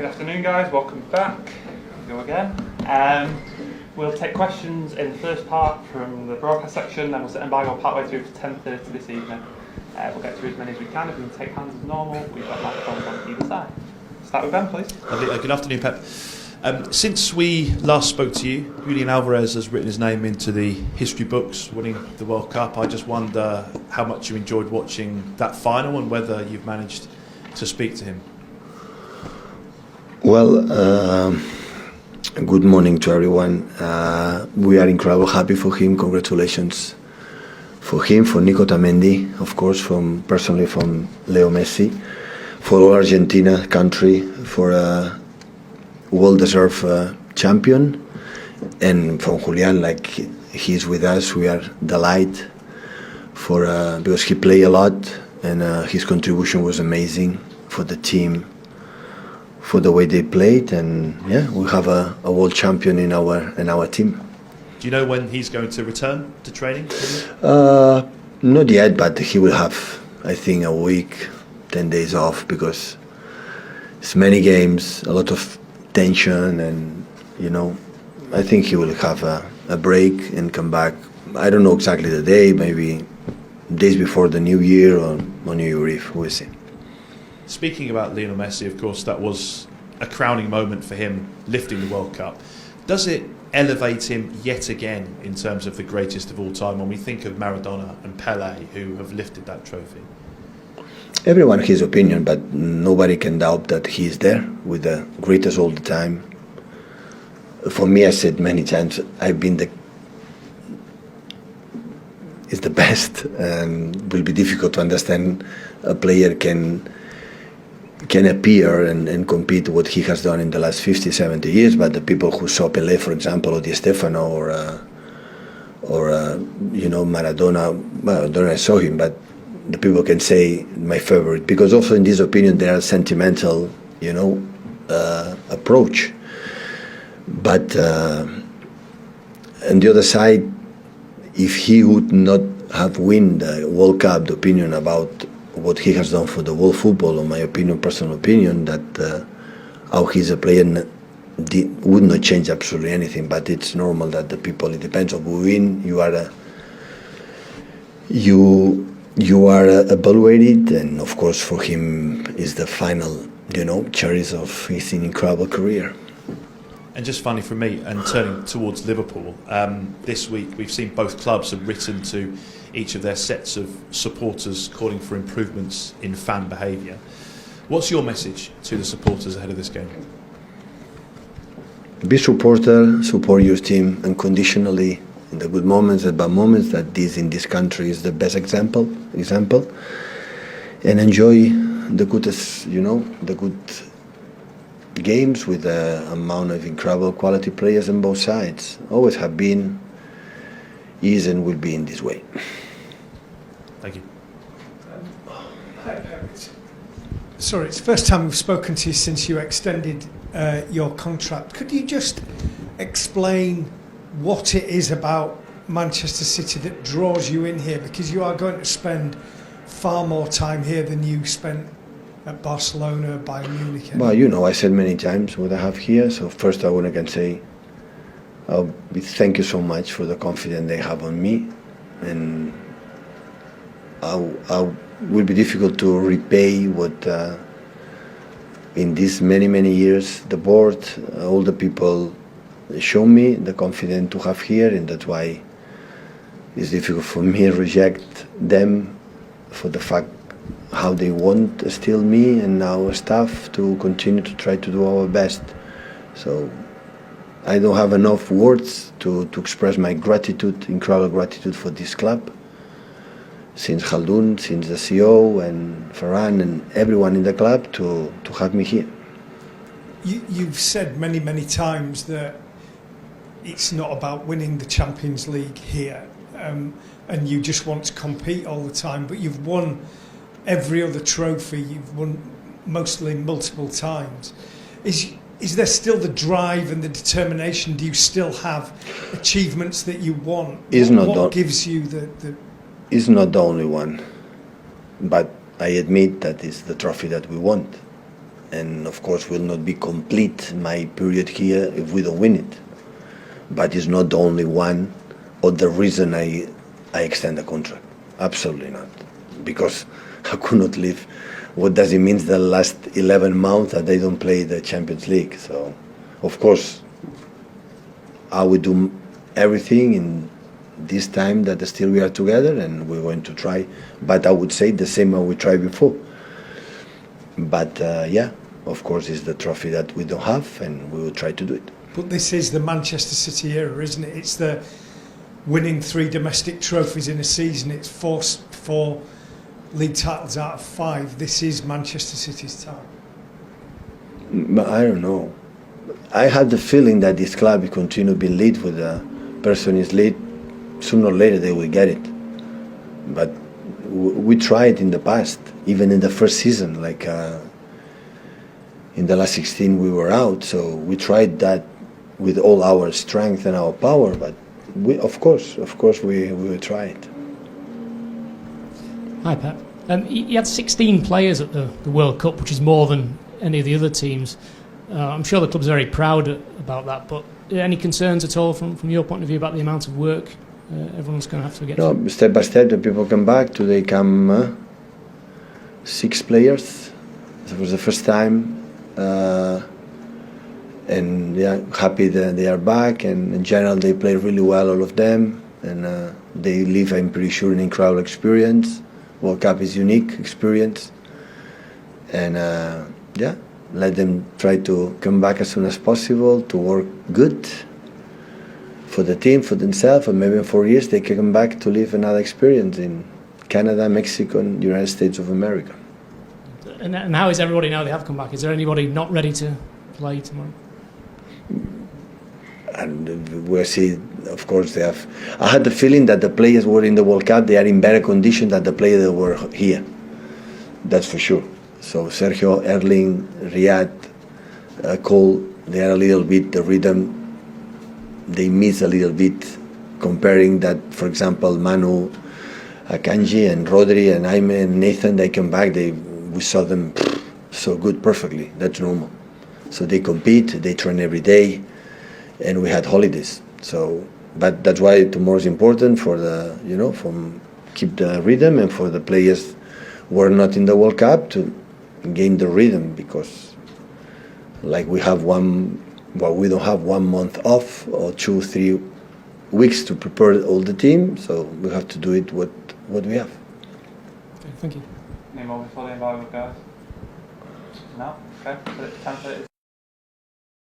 Good afternoon, guys. Welcome back. Here we go again. We'll take questions in the first part from the broadcast section, then we'll sit and by partway through to 10:30 this evening. We'll get through as many as we can. If we can take hands as normal, we've got microphones on either side. Start with Ben, please. Good afternoon, Pep. Since we last spoke to you, Julian Alvarez has written his name into the history books, winning the World Cup. I just wonder how much you enjoyed watching that final and whether you've managed to speak to him. Well, good morning to everyone. We are incredibly happy for him. Congratulations for him, for Nico Tamendi, of course, personally from Leo Messi, for all Argentina country, for a well-deserved champion, and from Julian, like he's with us, we are delighted because he played a lot and his contribution was amazing for the team, for the way they played, and yeah, we have a world champion in our team. Do you know when he's going to return to training? Not yet, but he will have, I think, a week, 10 days off, because it's many games, a lot of tension, and I think he will have a break and come back. I don't know exactly the day, maybe days before the New Year or on New Year Eve, we'll see. Speaking about Lionel Messi, of course, that was a crowning moment for him, lifting the World Cup. Does it elevate him yet again in terms of the greatest of all time when we think of Maradona and Pelé, who have lifted that trophy? Everyone has his opinion, but nobody can doubt that he is there with the greatest all the time. For me, I said many times, it's the best, and will be difficult to understand a player can appear and compete what he has done in the last 50, 70 years, but the people who saw Pelé, for example, or Di Stefano, or Maradona, well, I don't know, I saw him, but the people can say my favorite, because also in this opinion there are sentimental, approach. But on the other side, if he would not have won the World Cup, the opinion about what he has done for the world football, or my opinion, personal opinion, that how he's a player would not change absolutely anything. But it's normal that the people, it depends on who win. You are evaluated, and of course for him is the final, cherries of his incredible career. And just finally from me, and turning towards Liverpool, this week we've seen both clubs have written to each of their sets of supporters calling for improvements in fan behaviour. What's your message to the supporters ahead of this game? Be supporter, support your team unconditionally in the good moments and bad moments. That this in this country is the best example, and enjoy the good games with the amount of incredible quality players on both sides. Always have been, is, and will be in this way. Thank you. Sorry, it's the first time we've spoken to you since you extended your contract. Could you just explain what it is about Manchester City that draws you in here? Because you are going to spend far more time here than you spent at Barcelona, Bayern Munich. Well, I said many times what I have here. So first I can say, thank you so much for the confidence they have on me, and I will be difficult to repay what in these many years the board, all the people show me the confidence to have here, and that's why it's difficult for me to reject them for the fact how they want still me and our staff to continue to try to do our best. So I don't have enough words to express my gratitude, incredible gratitude for this club, since Khaldoun, since the CEO and Ferran and everyone in the club to have me here. You've said many times that it's not about winning the Champions League here, and you just want to compete all the time, but you've won every other trophy, you've won mostly multiple times. Is there still the drive and the determination? Do you still have achievements that you want? What gives you the... It's not the only one, but I admit that it's the trophy that we want. and of course will not be complete my period here if we don't win it. But it's not the only one or the reason I extend the contract. Absolutely not, because I could not leave. What does it mean the last 11 months that they don't play the Champions League? So, of course, I will do everything in this time that still we are together, and we're going to try. But I would say the same as we tried before. But yeah, of course, it's the trophy that we don't have, and we will try to do it. But this is the Manchester City era, isn't it? It's the winning 3 domestic trophies in a season. It's four league titles out of 5. This is Manchester City's time. But I don't know. I have the feeling that this club will continue to be lead with the person is lead. Sooner or later they will get it. But we tried in the past, even in the first season, like in the last 16 we were out. So we tried that with all our strength and our power. But we, of course, we will try it. Hi, Pep. You had 16 players at the World Cup, which is more than any of the other teams. I'm sure the club's very proud about that, but any concerns at all from your point of view about the amount of work everyone's going to have to get through? No, step by step, the people come back. Today come 6 players. It was the first time. And yeah, happy that they are back, and in general they play really well, all of them, and they live, I'm pretty sure, an incredible experience. World Cup is unique experience, and yeah, let them try to come back as soon as possible to work good for the team, for themselves, and maybe in 4 years they can come back to live another experience in Canada, Mexico, and United States of America. And how is everybody now they have come back? Is there anybody not ready to play tomorrow? And we'll see, of course, they have. I had the feeling that the players were in the World Cup, they are in better condition than the players that were here. That's for sure. So Sergio, Erling, Riyad, Cole, they are a little bit, the rhythm, they miss a little bit, comparing that, for example, Manu, Akanji, and Rodri, and Jaime, and Nathan, they come back, we saw them so good perfectly. That's normal. So they compete, they train every day, and we had holidays. So, but that's why tomorrow is important for the, from keep the rhythm, and for the players who are not in the World Cup to gain the rhythm, because like we don't have 1 month off or 2-3 weeks to prepare all the team. So we have to do it what we have. Okay, thank you. Any more before the embargo, guys? No? Okay, so it's 10:30.